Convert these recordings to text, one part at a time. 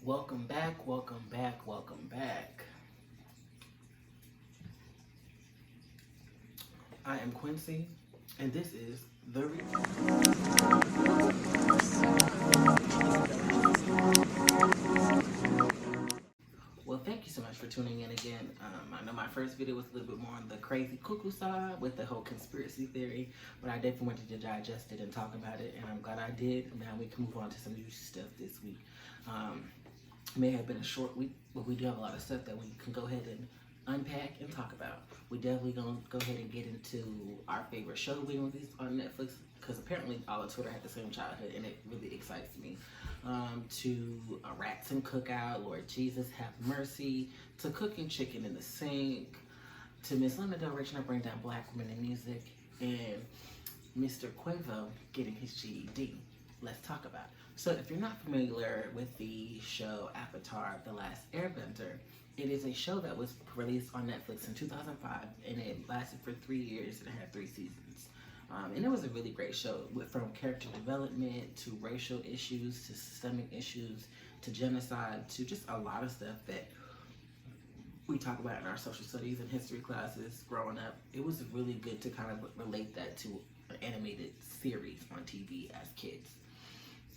Welcome back, welcome back, welcome back. I am Quincy, and this is The Well, thank you so much for tuning in again. I know my first video was a little bit more on the crazy cuckoo side with the whole conspiracy theory, but I definitely wanted to digest it and talk about it, and I'm glad I did. Now we can move on to some new stuff this week. May have been a short week, but we do have a lot of stuff that we can go ahead and unpack and talk about. We definitely gonna go ahead and get into our favorite show we released on Netflix because apparently all of Twitter had the same childhood, and it really excites me. To Rats and Cookout, Lord Jesus have mercy, to cooking chicken in the sink, to Miss Lana reaching up bring down black women in music, and Mr. Quavo getting his GED. Let's talk about it. So if you're not familiar with the show Avatar: The Last Airbender, it is a show that was released on Netflix in 2005, and it lasted for 3 years and it had 3 seasons. And it was a really great show, from character development to racial issues to systemic issues to genocide to just a lot of stuff that we talk about in our social studies and history classes growing up. It was really good to kind of relate that to an animated series on TV as kids.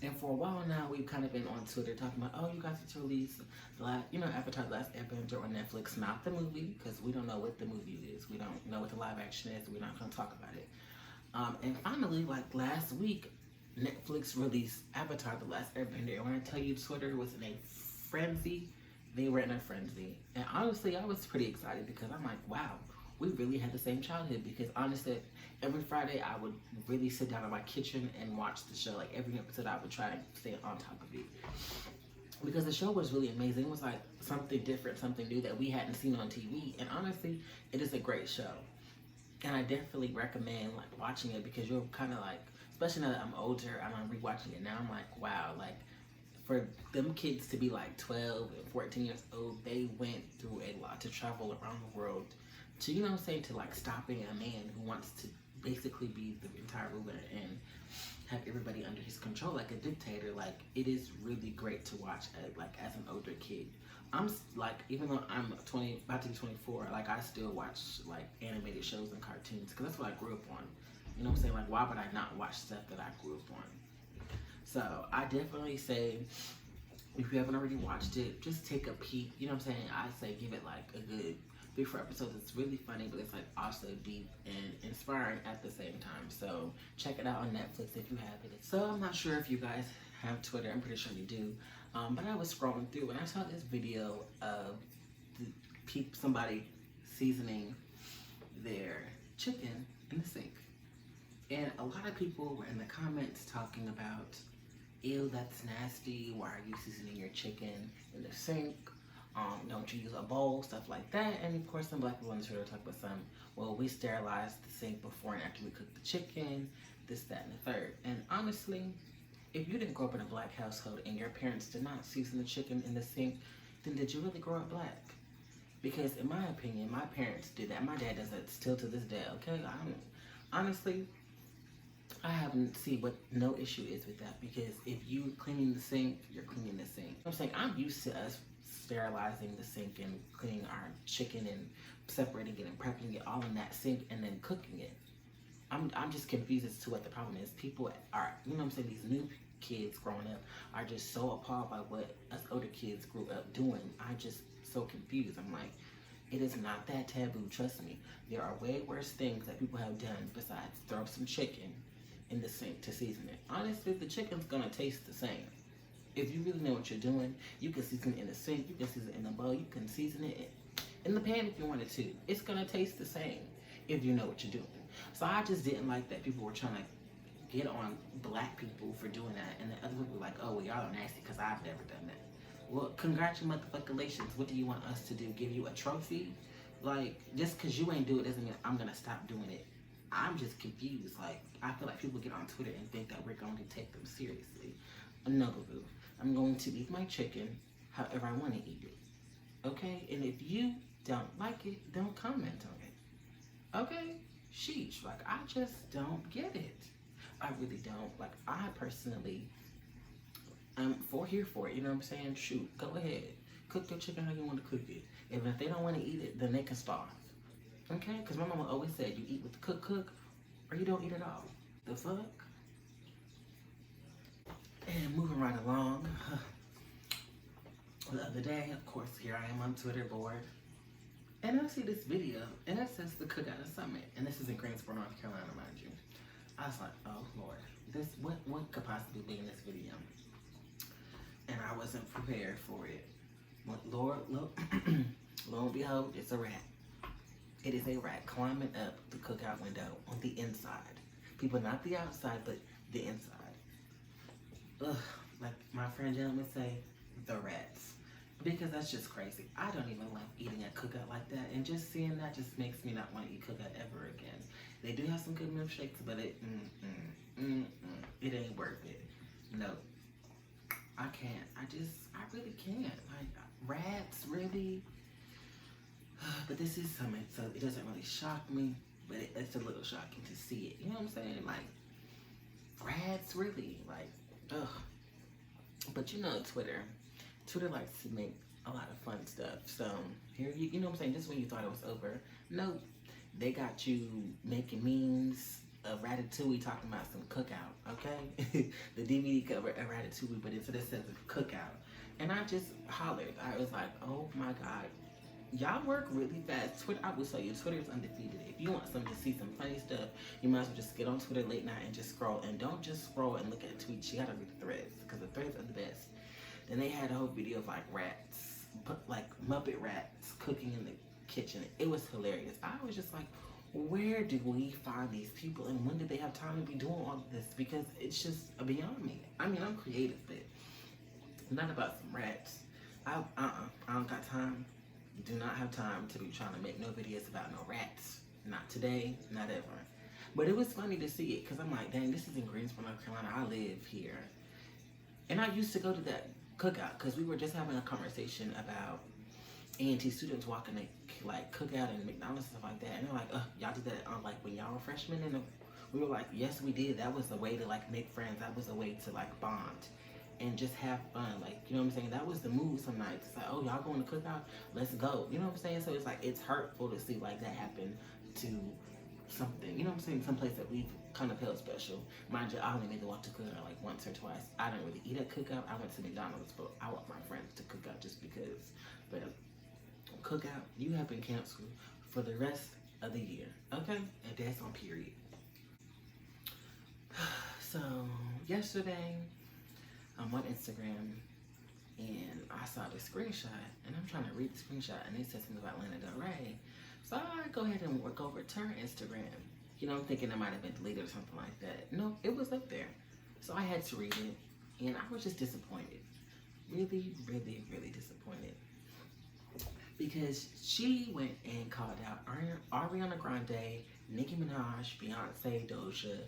And for a while now, we've kind of been on Twitter talking about, oh, you guys need to release Avatar: The Last Airbender on Netflix, not the movie, because we don't know what the movie is. We don't know what the live action is. We're not going to talk about it. And finally, like last week, Netflix released Avatar: The Last Airbender. And when I tell you Twitter was in a frenzy, they were in a frenzy. And honestly, I was pretty excited because I'm like, wow, we really had the same childhood. Because honestly, every Friday I would really sit down in my kitchen and watch the show. Like every episode, I would try to stay on top of it. Because the show was really amazing. It was like something different, something new that we hadn't seen on TV. And honestly, it is a great show. And I definitely recommend like watching it because you're kind of like, especially now that I'm older, I'm rewatching it now. I'm like, wow, like for them kids to be like 12 and 14 years old, they went through a lot to travel around the world to, you know what I'm saying, to like stopping a man who wants to basically be the entire ruler and have everybody under his control like a dictator. Like it is really great to watch as an older kid. I'm like, even though I'm 20, about to be 24, like I still watch like animated shows and cartoons because that's what I grew up on. You know what I'm saying? Like why would I not watch stuff that I grew up on? So I definitely say, if you haven't already watched it, just take a peek. You know what I'm saying? I say give it like a good 3-4 episodes. It's really funny, but it's like also deep and inspiring at the same time. So check it out on Netflix if you have it. So I'm not sure if you guys have Twitter. I'm pretty sure you do. But I was scrolling through and I saw this video of somebody seasoning their chicken in the sink. And a lot of people were in the comments talking about, ew, that's nasty. Why are you seasoning your chicken in the sink? Don't you use a bowl? Stuff like that. And of course, some black people on the show talk about well, we sterilize the sink before and after we cook the chicken, this, that, and the third. And honestly, if you didn't grow up in a black household and your parents did not season the chicken in the sink, then did you really grow up black? Because in my opinion, my parents did that. My dad does that still to this day, okay? Honestly, I haven't seen what no issue is with that, because if you cleaning the sink, you're cleaning the sink. I'm saying I'm used to us sterilizing the sink and cleaning our chicken and separating it and prepping it all in that sink and then cooking it. I'm just confused as to what the problem is. People are, you know what I'm saying, these new kids growing up are just so appalled by what us older kids grew up doing. I'm just so confused. I'm like, it is not that taboo, trust me. There are way worse things that people have done besides throw some chicken in the sink to season it. Honestly, the chicken's gonna taste the same. If you really know what you're doing, you can season it in the sink, you can season it in the bowl, you can season it in the pan if you wanted to. It's gonna taste the same if you know what you're doing. So I just didn't like that people were trying to get on black people for doing that, and then other people were like, oh, well, y'all are nasty because I've never done that. Well, congratulations. What do you want us to do? Give you a trophy? Like, just because you ain't do it doesn't mean I'm gonna stop doing it. I'm just confused. Like, I feel like people get on Twitter and think that we're going to take them seriously. No, boo. I'm going to eat my chicken however I want to eat it. Okay? And if you don't like it, don't comment on it. Okay? Sheesh. Like, I just don't get it. I really don't. Like, I personally I'm here for it. You know what I'm saying? Shoot, go ahead. Cook your chicken how you want to cook it. Even if they don't want to eat it, then they can starve. Okay? Because my mama always said, you eat with the cook, or you don't eat at all. The fuck? And moving right along. The other day, of course, here I am on Twitter board. And I see this video, and it says the Cookout Summit. And this is in Greensboro, North Carolina, mind you. I was like, oh, Lord. What could possibly be in this video? And I wasn't prepared for it. But Lord, look, lo and behold, it's a rat. It is a rat climbing up the cookout window on the inside. People, not the outside, but the inside. Ugh, like my friend gentlemen say, the rats. Because that's just crazy. I don't even like eating at cookout like that. And just seeing that just makes me not want to eat cookout ever again. They do have some good milkshakes, but it ain't worth it. No. I can't. I really can't. Like, rats, really? But this is Summit, so it doesn't really shock me, but it's a little shocking to see it. You know what I'm saying? Like, rats, really? Like, ugh. But you know Twitter likes to make a lot of fun stuff. So, here, you know what I'm saying? Just when you thought it was over, nope. They got you making memes of Ratatouille talking about some cookout, okay? The DVD cover of Ratatouille, but instead it says cookout. And I just hollered. I was like, oh my God. Y'all work really fast. Twitter, I will tell you, Twitter is undefeated. If you want to see some funny stuff, you might as well just get on Twitter late night and just scroll. And don't just scroll and look at tweets. You gotta read the threads, because the threads are the best. Then they had a whole video of like rats, like Muppet rats cooking in the kitchen. It was hilarious. I was just like, where do we find these people, and when did they have time to be doing all of this? Because it's just beyond me. I mean, I'm creative, but not about some rats. I don't got time. Do not have time to be trying to make no videos about no rats. Not today, not ever. But it was funny to see it, because I'm like, dang, this is in Greensboro, North Carolina. I live here. And I used to go to that cookout, because we were just having a conversation about A&T students walking to like cookout and McDonald's and stuff like that, and they're like, y'all did that on like when y'all were freshmen? And we were like, yes, we did. That was a way to like make friends. That was a way to like bond and just have fun. Like, you know what I'm saying? That was the move some nights. It's like, oh, y'all going to cookout? Let's go. You know what I'm saying? So it's like, it's hurtful to see like that happen to something, you know what I'm saying, someplace that we've kind of held special. Mind you, I only made the walk to cookout like once or twice. I didn't really eat at cookout. I went to McDonald's, but I want my friends to cook out just because. But cookout, you have been canceled for the rest of the year, okay? And that's on period. So yesterday, I'm on Instagram and I saw the screenshot, and I'm trying to read the screenshot, and it says something about Lana Del Rey. So I go ahead and work over to her Instagram. You know, I'm thinking it might have been deleted or something like that. No, it was up there. So I had to read it, and I was just disappointed. Really, really, really disappointed. Because she went and called out Ariana Grande, Nicki Minaj, Beyonce, Doja,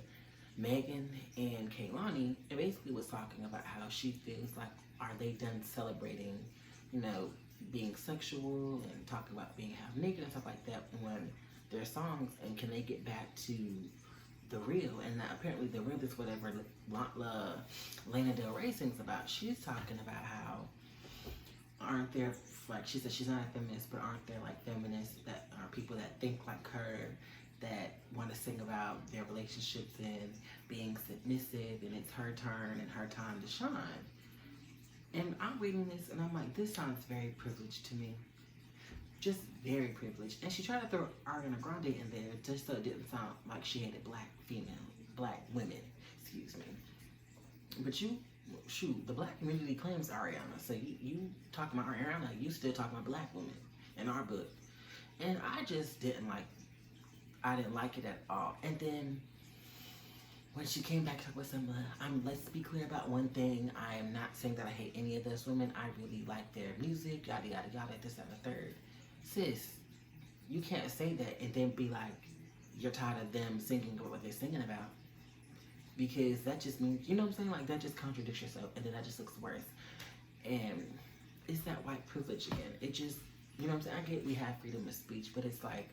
Megan, and Kehlani, and basically was talking about how she feels like, are they done celebrating, you know, being sexual and talking about being half naked and stuff like that on their songs, and can they get back to the real? And apparently the real is whatever Lana Del Rey sings about. She's talking about how aren't there, like she said, she's not a feminist, but aren't there like feminists that are people that think like her, that want to sing about their relationships and being submissive, and it's her turn and her time to shine. And I'm reading this and I'm like, this sounds very privileged to me. Just very privileged. And she tried to throw Ariana Grande in there just so it didn't sound like she hated black women, excuse me. But shoot, the black community claims Ariana. So you talking about Ariana, you still talking about black women in our book. And I just didn't like it at all. And then when she came back to with some, let's be clear about one thing. I am not saying that I hate any of those women. I really like their music, yada, yada, yada, this, and the third. Sis, you can't say that and then be like, you're tired of them singing what they're singing about. Because that just means, you know what I'm saying? Like, that just contradicts yourself, and then that just looks worse. And it's that white privilege again. It just, you know what I'm saying? I get we have freedom of speech, but it's like,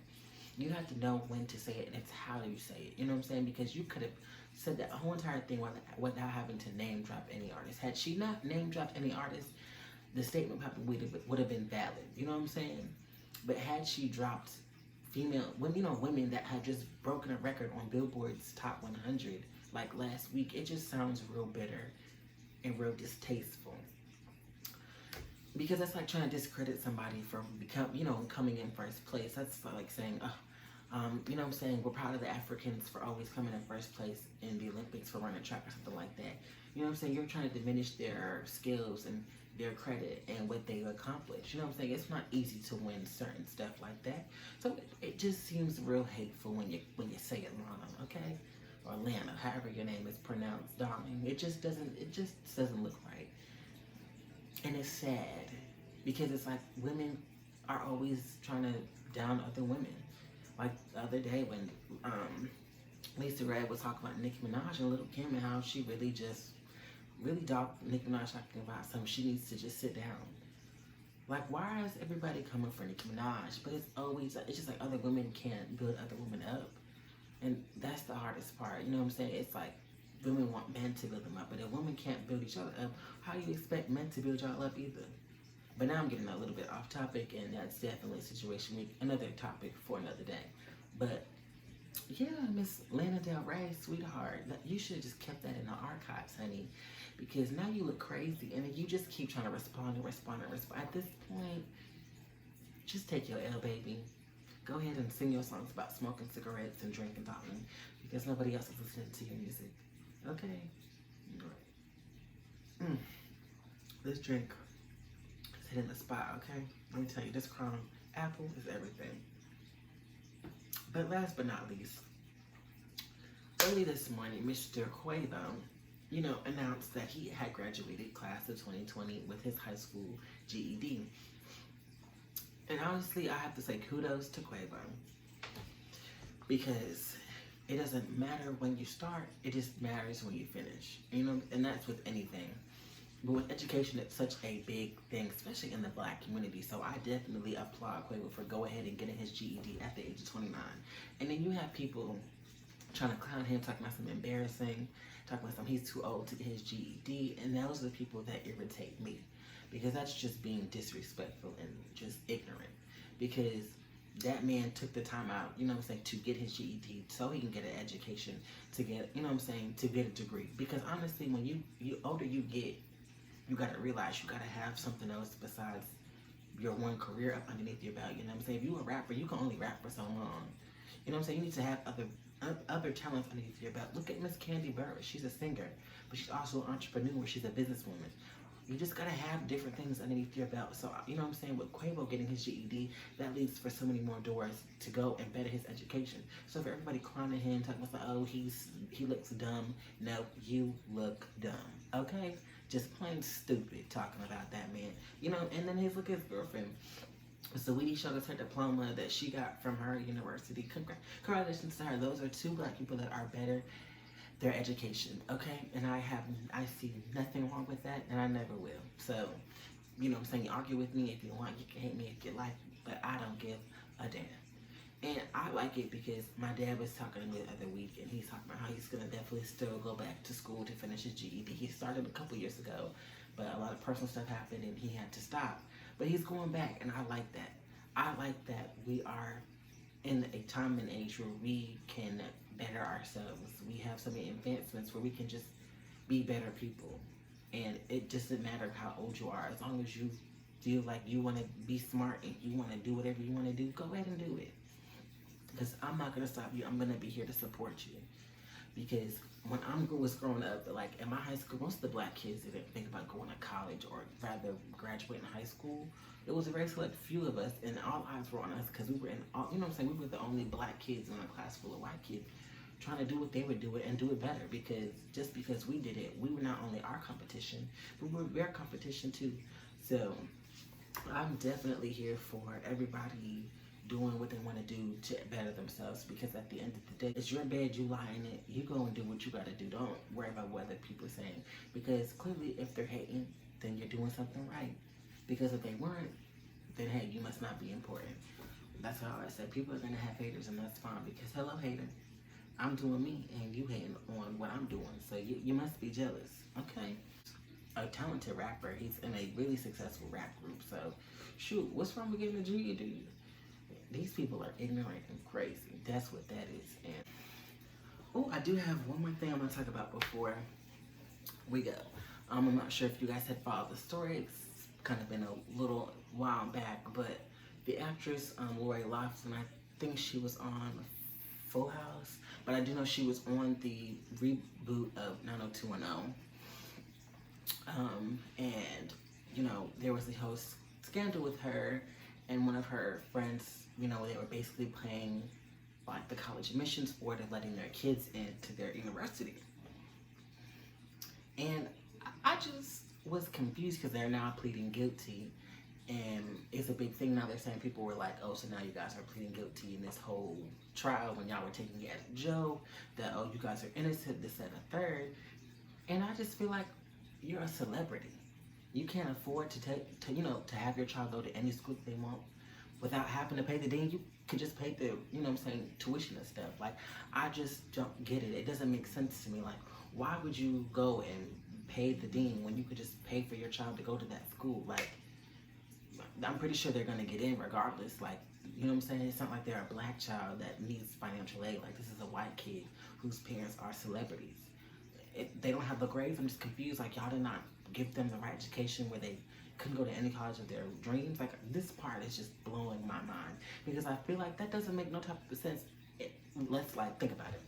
You have to know when to say it, and it's how you say it. You know what I'm saying? Because you could have said that whole entire thing without having to name drop any artist. Had she not name dropped any artist, the statement probably would have been valid. You know what I'm saying? But had she dropped female women, women that had just broken a record on Billboard's Top 100 like last week, it just sounds real bitter and real distasteful. Because that's like trying to discredit somebody for coming in first place. That's like saying, you know what I'm saying, we're proud of the Africans for always coming in first place in the Olympics for running track or something like that. You know what I'm saying? You're trying to diminish their skills and their credit and what they accomplished. You know what I'm saying? It's not easy to win certain stuff like that. So it just seems real hateful when you say it, Lana, okay? Or Lana, however your name is pronounced, darling. It just doesn't look right. And it's sad because it's like women are always trying to down other women. Like the other day when Lisa Red was talking about Nicki Minaj and Lil' Kim and how she really dogged Nicki Minaj talking about something she needs to just sit down. Like, why is everybody coming for Nicki Minaj? But it's just like other women can't build other women up. And that's the hardest part. You know what I'm saying? It's like women want men to build them up, but if women can't build each other up, how do you expect men to build y'all up either? But now I'm getting a little bit off topic, and that's definitely a situation, another topic for another day. But yeah, Miss Lana Del Rey, sweetheart, you should have just kept that in the archives, honey, because now you look crazy, and you just keep trying to respond. At this point, just take your L, baby. Go ahead and sing your songs about smoking cigarettes and drinking, darling, because nobody else is listening to your music. Okay? This drink is hitting the spot, okay? Let me tell you, this Crown Apple is everything. But last but not least, early this morning, Mr. Quaint, announced that he had graduated class of 2020 with his high school GED. And honestly, I have to say kudos to Quavo, because it doesn't matter when you start, it just matters when you finish. And that's with anything. But with education, it's such a big thing, especially in the Black community. So I definitely applaud Quavo for go ahead and getting his GED at the age of 29. And then you have people trying to clown him, talking about something embarrassing, talking about something he's too old to get his GED. And those are the people that irritate me, because that's just being disrespectful and just ignorant. Because that man took the time out, to get his GED so he can get an education, to get, to get a degree. Because honestly, when you older you get, you gotta realize you gotta have something else besides your one career up underneath your belt. If you're a rapper, you can only rap for so long. You need to have other talents underneath your belt. Look at Miss Candy Burris. She's a singer, but she's also an entrepreneur. She's a businesswoman. You just gotta have different things underneath your belt. So, with Quavo getting his GED, that leads for so many more doors to go and better his education. So for everybody clowning him, talking about, oh, he looks dumb. No, you look dumb, okay? Just plain stupid talking about that man. And then his girlfriend, Saweetie, showed us her diploma that she got from her university. Congratulations to her. Those are two Black people that are better their education, okay? And I see nothing wrong with that, and I never will. So, you argue with me if you want, you can hate me if you like, but I don't give a damn. And I like it because my dad was talking to me the other week, and he's talking about how he's gonna definitely still go back to school to finish his GED. He started a couple years ago, but a lot of personal stuff happened and he had to stop. But he's going back, and I like that. I like that we are in a time and age where we can better ourselves. We have so many advancements where we can just be better people. And it doesn't matter how old you are. As long as you feel like you want to be smart and you want to do whatever you want to do, go ahead and do it. Because I'm not going to stop you. I'm going to be here to support you. Because when I was growing up, like in my high school, most of the Black kids didn't think about going to college or rather graduating high school. It was a very select few of us, and all eyes were on us because we were we were the only Black kids in a class full of white kids trying to do what they were doing and do it better. Because just because we did it, we were not only our competition, but we were their competition too. So I'm definitely here for everybody doing what they want to do to better themselves, because at the end of the day, it's your bed, you lie in it, you go and do what you got to do. Don't worry about what other people are saying, because clearly if they're hating, then you're doing something right. Because if they weren't, then hey, you must not be important. That's how I said. People are gonna have haters, and that's fine because hello, hater. I'm doing me, and you hating on what I'm doing, so you must be jealous, okay? A talented rapper. He's in a really successful rap group. So, shoot, what's wrong with getting a GED? These people are ignorant and crazy. That's what that is. And oh, I do have one more thing I'm gonna talk about before we go. I'm not sure if you guys had followed the story. It's kind of been a little while back, but the actress Lori Loughlin, I think she was on Full House, but I do know she was on the reboot of 90210. And you know, there was a whole scandal with her and one of her friends. You know, they were basically playing like the college admissions board of letting their kids into their university. And I just was confused because they're now pleading guilty. And it's a big thing now. They're saying people were like, oh, so now you guys are pleading guilty in this whole trial when y'all were taking it as a joke. That, oh, you guys are innocent, this, that, and a third. And I just feel like you're a celebrity. You can't afford to have your child go to any school they want without having to pay the dean. You could just pay the, tuition and stuff. Like, I just don't get it. It doesn't make sense to me. Like, why would you go and pay the dean when you could just pay for your child to go to that school? Like, I'm pretty sure they're gonna get in regardless. Like, you know what I'm saying? It's not like they're a black child that needs financial aid. Like, this is a white kid whose parents are celebrities. They don't have the grades. I'm just confused. Like, y'all did not give them the right education where they couldn't go to any college of their dreams. Like, this part is just blowing my mind because I feel like that doesn't make no type of sense. Let's like think about it.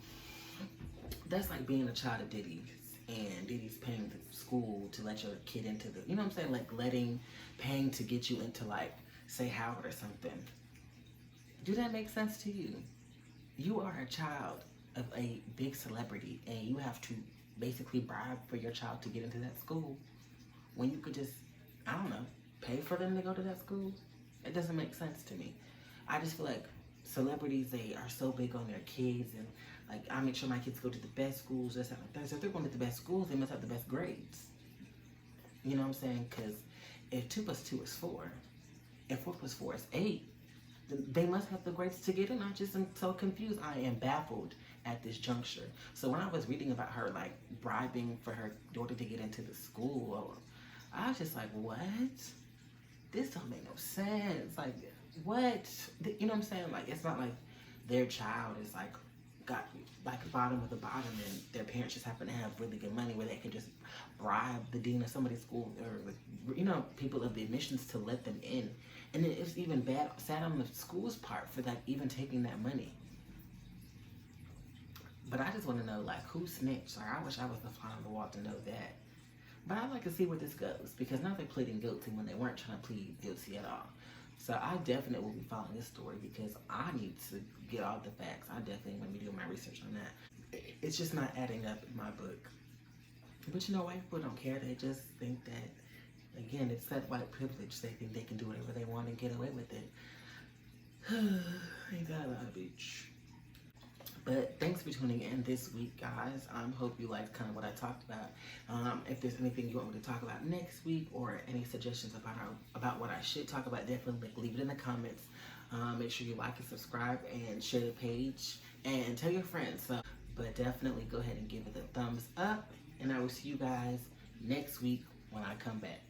That's like being a child of Diddy's, and Diddy's paying the school to let your kid into the, you know what I'm saying? Like paying to get you into like, say Howard or something. Do that make sense to you? You are a child of a big celebrity and you have to basically bribe for your child to get into that school when you could just, I don't know, pay for them to go to that school. It doesn't make sense to me. I just feel like celebrities, they are so big on their kids, and like, I make sure my kids go to the best schools, this, that, and that. So if they're going to the best schools, they must have the best grades. You know what I'm saying? Because if 2 + 2 is 4, if 4 + 4 is 8, then they must have the grades to get in. I just am so confused. I am baffled at this juncture. So when I was reading about her like bribing for her daughter to get into the school, I was just like, what? This don't make no sense. Like, what? You know what I'm saying? Like, it's not like their child is like got like the bottom of the bottom and their parents just happen to have really good money where they can just bribe the dean of somebody's school or, people of the admissions to let them in. And then it's even sad on the school's part for like even taking that money. But I just want to know, like, who snitched? Like, I wish I was the fly on the wall to know that. But I'd like to see where this goes, because now they're pleading guilty when they weren't trying to plead guilty at all. So I definitely will be following this story because I need to get all the facts. I definitely am going to be doing my research on that. It's just not adding up in my book. But white people don't care. They just think that, again, it's that white privilege. They think they can do whatever they want and get away with it. Ain't that a lot of bitch? But thanks for tuning in this week, guys. Hope you liked kind of what I talked about. If there's anything you want me to talk about next week or any suggestions about what I should talk about, definitely leave it in the comments. Make sure you like and subscribe and share the page and tell your friends. But definitely go ahead and give it a thumbs up. And I will see you guys next week when I come back.